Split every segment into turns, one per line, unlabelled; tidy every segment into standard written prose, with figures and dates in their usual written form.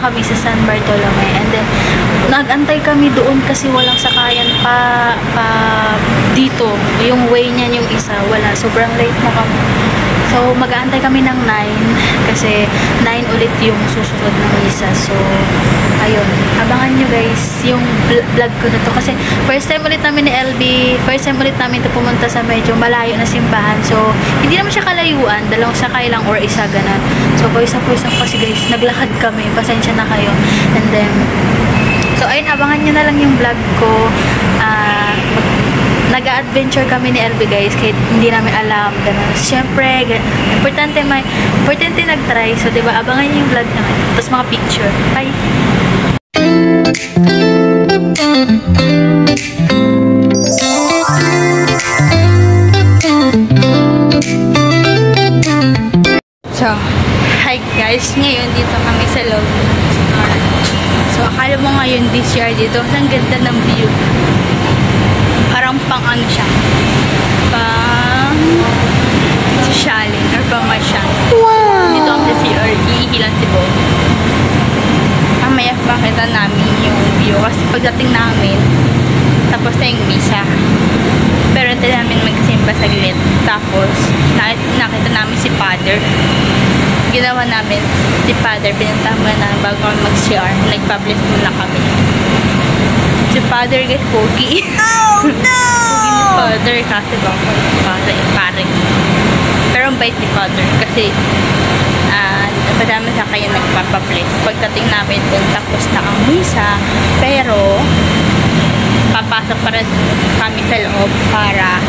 kami sa San Bartolome. And then, nag-antay kami doon kasi walang sakayan pa dito. Yung way niya yung isa, wala. Sobrang late na kami. So, mag-aantay kami ng 9 kasi 9 ulit yung susunod ng misa. So, ayun. Abangan nyo guys yung vlog ko na to. Kasi first time ulit namin ni LB, first time ulit namin ito pumunta sa medyo malayo na simbahan. So, hindi naman siya kalayuan. Dalawang sakay lang or isa ganun. So, pawis-pawis kasi guys, naglakad kami. Pasensya na kayo. And then, so, ayun, abangan nyo na lang yung vlog ko. Nag-adventure kami ni LB guys, kahit hindi namin alam, ganun. Siyempre, importante nag-try. So, diba, abangan niyo yung vlog naman. Tapos mga picture. Bye! So, hi guys! Ngayon, dito kami sa loob. So, akala mo ngayon this year dito, ang ganda ng view. Parang pang ano siya, pang sosyalin or pang masyal. Wow! Dito ang CR, iihilan si Bo. Mamaya pakita namin yung view kasi pagdating namin, tapos na yung misa. Pero ito namin magsimba saglit. Tapos, nakita namin si Father. Ginawa namin, si Father, pinuntahan muna namin bago kami mag-CR. Nagpa-bless muna kami. Si Father guys, pogi. Oh no! Pogi ni Father kasi pare. Pero ang bait ni Father kasi napadami sa kanya nagpapabless. Pagdating namin dun, tapos na ang misa, pero papasok pa rin kami sa loob para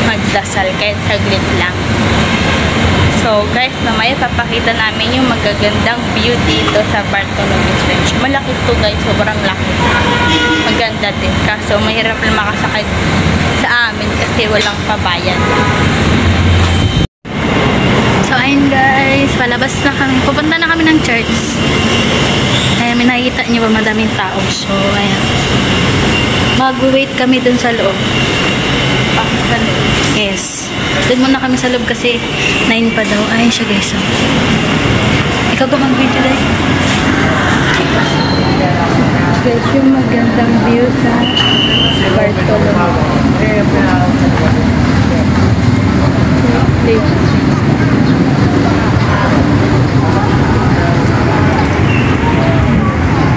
magdasal kahit saglit lang. So guys, mamaya papakita namin yung magagandang view dito sa Bartolome Church. Malaki to guys, sobrang laki. Maganda din. Kaso mahirap lang makasakay sa amin kasi walang pabayan. So ayun guys, palabas na kami. Pupunta na kami ng church. Ayan, may nakikita nyo ba madaming tao. So ayan. Mag-wait kami dun sa loob. Yes. Doon muna kami sa loob kasi 9 pa daw. Ayun siya guys. So. Ikaw ba mag-video dahil? Guys, yung magandang view sa Bartolome.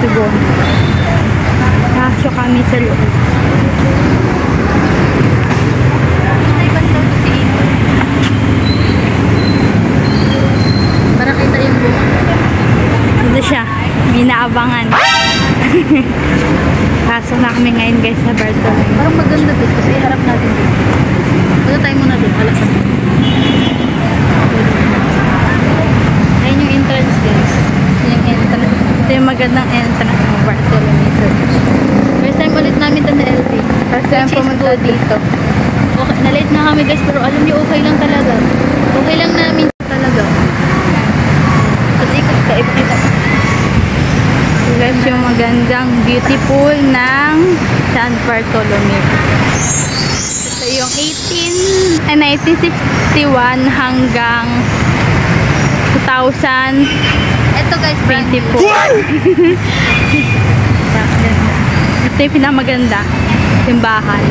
Tubong. Kaso kami sa loob. Para kita yung buong. Ito siya. May naabangan. Pasok na kami ngayon guys sa Bartolome. Parang maganda dito kasi harap natin dito. Punta tayo muna dito. Halap natin. Ayun yung entrance guys. Yung entrance. Ito yung magandang entrance ng Bartolome Church. First time ulit namin ito na LT. First time pumunta dito. Okay, na-late na kami guys, pero alam niyo okay lang talaga. Okay lang namin talaga. Kasi ikot ka, ipakita. So guys, yung magandang beautiful ng San Bartolome. Ito yung 1961 hanggang 2000. Ito guys, 24. Ito yung pinamaganda simbahan.